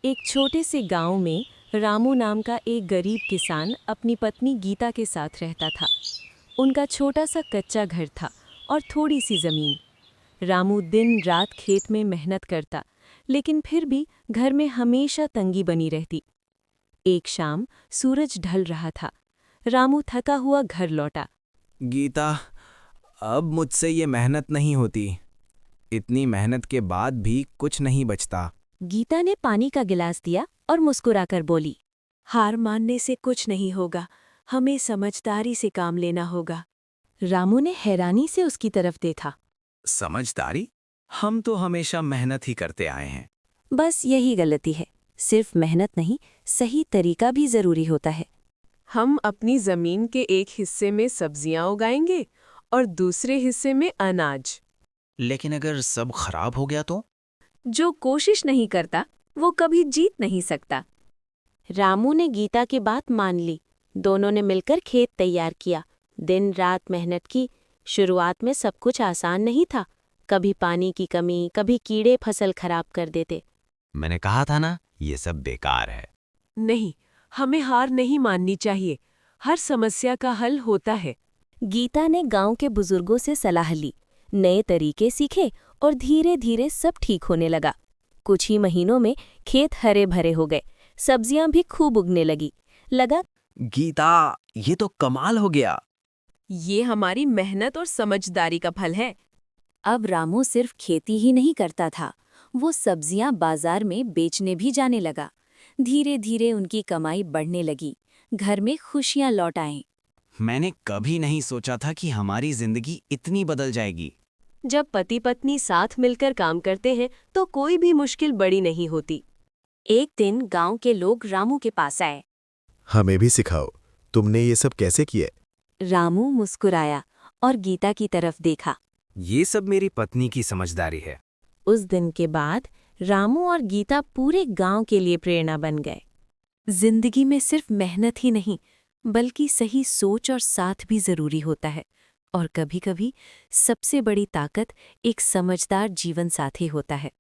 एक छोटे से गांव में रामू नाम का एक गरीब किसान अपनी पत्नी गीता के साथ रहता था। उनका छोटा सा कच्चा घर था और थोड़ी सी जमीन। रामू दिन रात खेत में मेहनत करता, लेकिन फिर भी घर में हमेशा तंगी बनी रहती। एक शाम सूरज ढल रहा था। रामू थका हुआ घर लौटा। गीता, अब मुझसे ये मेहनत नहीं होती। इतनी मेहनत के बाद भी कुछ नहीं बचता। गीता ने पानी का गिलास दिया और मुस्कुराकर बोली, हार मानने से कुछ नहीं होगा, हमें समझदारी से काम लेना होगा। रामू ने हैरानी से उसकी तरफ देखा। समझदारी? हम तो हमेशा मेहनत ही करते आए हैं। बस यही गलती है, सिर्फ मेहनत नहीं, सही तरीका भी जरूरी होता है। हम अपनी जमीन के एक हिस्से में सब्जियां उगाएंगे और दूसरे हिस्से में अनाज। लेकिन अगर सब खराब हो गया तो? जो कोशिश नहीं करता वो कभी जीत नहीं सकता। रामू ने गीता की बात मान ली। दोनों ने मिलकर खेत तैयार किया, दिन रात मेहनत की। शुरुआत में सब कुछ आसान नहीं था। कभी पानी की कमी, कभी कीड़े फसल खराब कर देते। मैंने कहा था ना, ये सब बेकार है। नहीं, हमें हार नहीं माननी चाहिए। हर समस्या का हल होता है। गीता ने गांव के बुजुर्गों से सलाह ली, नए तरीके सीखे और धीरे धीरे सब ठीक होने लगा। कुछ ही महीनों में खेत हरे भरे हो गए, सब्जियां भी खूब उगने लगा। गीता, ये तो कमाल हो गया। ये हमारी मेहनत और समझदारी का फल है। अब रामू सिर्फ खेती ही नहीं करता था, वो सब्जियां बाजार में बेचने भी जाने लगा। धीरे धीरे उनकी कमाई बढ़ने लगी, घर में खुशियां लौट आईं। मैंने कभी नहीं सोचा था कि हमारी जिंदगी इतनी बदल जाएगी। जब पति पत्नी साथ मिलकर काम करते हैं तो कोई भी मुश्किल बड़ी नहीं होती। एक दिन गांव के लोग रामू के पास आए। हमें भी सिखाओ, तुमने ये सब कैसे किए? रामू मुस्कुराया और गीता की तरफ देखा। ये सब मेरी पत्नी की समझदारी है। उस दिन के बाद रामू और गीता पूरे गांव के लिए प्रेरणा बन गए। जिंदगी में सिर्फ मेहनत ही नहीं, बल्कि सही सोच और साथ भी जरूरी होता है। और कभी-कभी सबसे बड़ी ताकत एक समझदार जीवन साथी होता है।